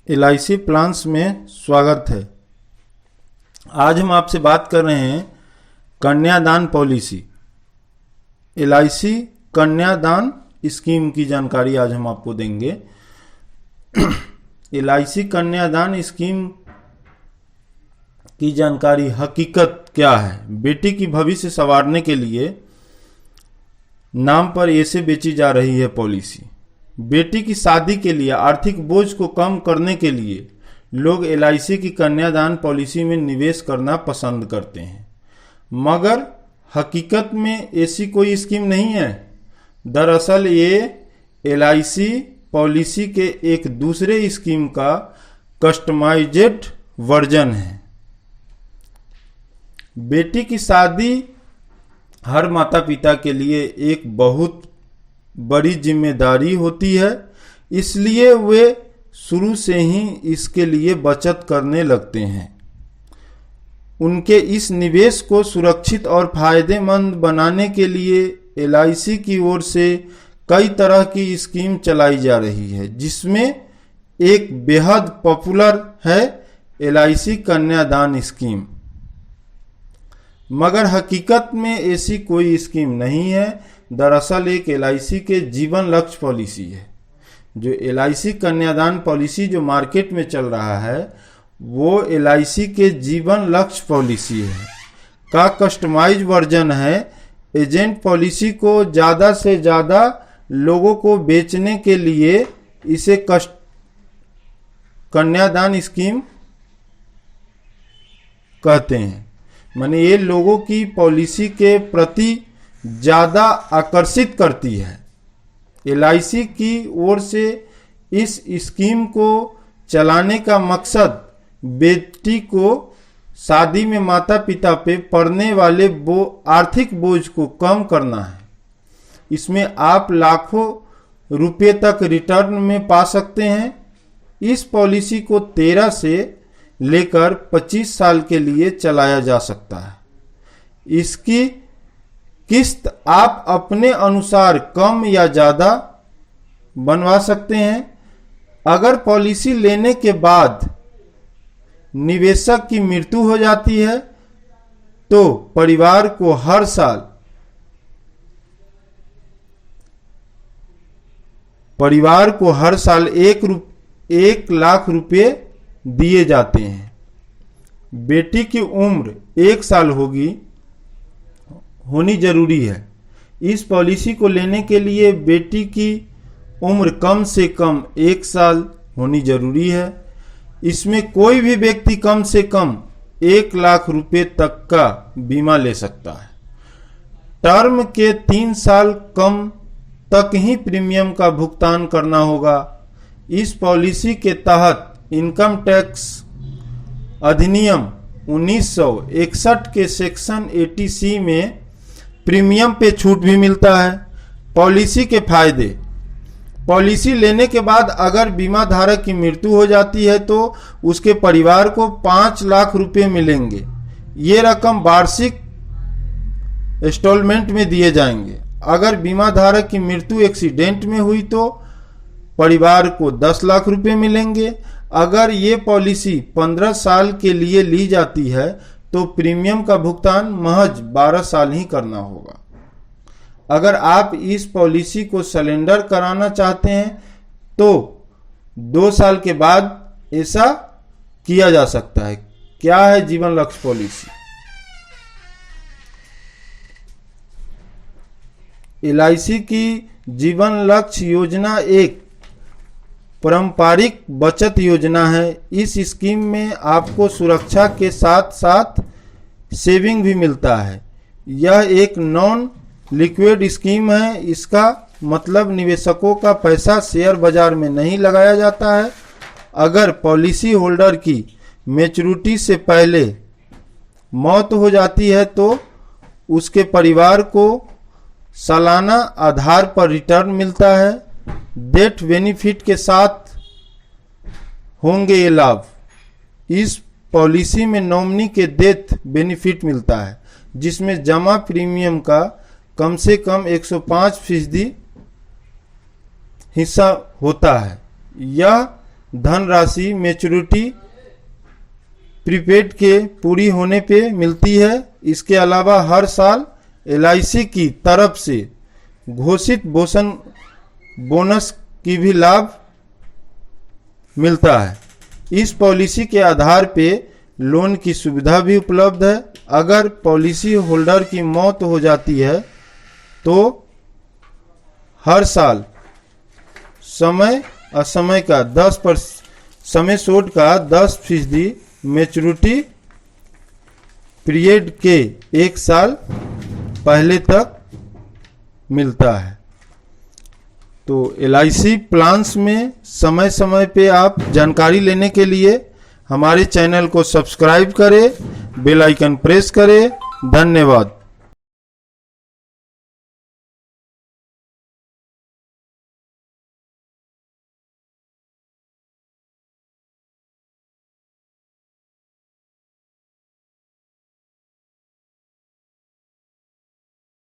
LIC plans में स्वागत है। आज हम आपसे बात कर रहे हैं कन्यादान पॉलिसी। LIC कन्यादान स्कीम की जानकारी आज हम आपको देंगे। LIC कन्यादान स्कीम की जानकारी हकीकत क्या है। बेटी की भविष्य संवारने के लिए नाम पर ऐसे बेची जा रही है पॉलिसी। बेटी की शादी के लिए आर्थिक बोझ को कम करने के लिए लोग LIC की कन्यादान पॉलिसी में निवेश करना पसंद करते हैं, मगर हकीकत में ऐसी कोई स्कीम नहीं है। दरअसल ये LIC पॉलिसी के एक दूसरे स्कीम का कस्टमाइज्ड वर्जन है। बेटी की शादी हर माता पिता के लिए एक बहुत बड़ी जिम्मेदारी होती है, इसलिए वे शुरू से ही इसके लिए बचत करने लगते हैं। उनके इस निवेश को सुरक्षित और फायदेमंद बनाने के लिए LIC की ओर से कई तरह की स्कीम चलाई जा रही है, जिसमें एक बेहद पॉपुलर है LIC कन्यादान स्कीम। मगर हकीकत में ऐसी कोई स्कीम नहीं है। दरअसल एक LIC के जीवन लक्ष्य पॉलिसी है। जो LIC कन्यादान पॉलिसी जो मार्केट में चल रहा है वो LIC के जीवन लक्ष्य पॉलिसी है का कस्टमाइज वर्जन है। एजेंट पॉलिसी को ज़्यादा से ज़्यादा लोगों को बेचने के लिए इसे कन्यादान स्कीम कहते हैं। माने ये लोगों की पॉलिसी के प्रति ज़्यादा आकर्षित करती है। LIC की ओर से इस स्कीम को चलाने का मकसद बेटी को शादी में माता पिता पे पड़ने वाले आर्थिक बोझ को कम करना है। इसमें आप लाखों रुपए तक रिटर्न में पा सकते हैं। इस पॉलिसी को 13 से लेकर 25 साल के लिए चलाया जा सकता है। इसकी किस्त आप अपने अनुसार कम या ज़्यादा बनवा सकते हैं। अगर पॉलिसी लेने के बाद निवेशक की मृत्यु हो जाती है तो परिवार को हर साल 1 लाख रुपए दिए जाते हैं। बेटी की उम्र 1 साल होनी जरूरी है। इस पॉलिसी को लेने के लिए बेटी की उम्र कम से कम 1 साल होनी जरूरी है। इसमें कोई भी व्यक्ति कम से कम 1 लाख रुपए तक का बीमा ले सकता है। टर्म के 3 साल कम तक ही प्रीमियम का भुगतान करना होगा। इस पॉलिसी के तहत इनकम टैक्स अधिनियम 1961 के सेक्शन 80C में प्रीमियम पे छूट भी मिलता है। पॉलिसी के फायदे। पॉलिसी लेने के बाद अगर बीमा धारक की मृत्यु हो जाती है तो उसके परिवार को 5 लाख रुपए मिलेंगे। ये रकम वार्षिक इंस्टॉलमेंट में दिए जाएंगे। अगर बीमा धारक की मृत्यु एक्सीडेंट में हुई तो परिवार को 10 लाख रुपए मिलेंगे। अगर ये पॉलिसी 15 साल के लिए ली जाती है तो प्रीमियम का भुगतान महज 12 साल ही करना होगा। अगर आप इस पॉलिसी को सरेंडर कराना चाहते हैं तो 2 साल के बाद ऐसा किया जा सकता है। क्या है जीवन लक्ष्य पॉलिसी? LIC की जीवन लक्ष्य योजना एक पारंपरिक बचत योजना है। इस स्कीम में आपको सुरक्षा के साथ साथ सेविंग भी मिलता है। यह एक नॉन लिक्विड स्कीम है। इसका मतलब निवेशकों का पैसा शेयर बाजार में नहीं लगाया जाता है। अगर पॉलिसी होल्डर की मैच्योरिटी से पहले मौत हो जाती है तो उसके परिवार को सालाना आधार पर रिटर्न मिलता है। डेथ बेनिफिट के साथ होंगे ये लाभ। इस पॉलिसी में नॉमिनी के डेथ बेनिफिट मिलता है, जिसमें जमा प्रीमियम का कम से कम 105% हिस्सा होता है। यह धनराशि मैच्योरिटी प्रीपेड के पूरी होने पे मिलती है। इसके अलावा हर साल LIC की तरफ से घोषित बोनस की भी लाभ मिलता है। इस पॉलिसी के आधार पे लोन की सुविधा भी उपलब्ध है। अगर पॉलिसी होल्डर की मौत हो जाती है तो हर साल समय असमय का 10% समय शोध का 10% मैच्योरिटी पीरियड के 1 साल पहले तक मिलता है। तो LIC प्लान्स में समय समय पे आप जानकारी लेने के लिए हमारे चैनल को सब्सक्राइब करें, बेल आइकन प्रेस करें। धन्यवाद।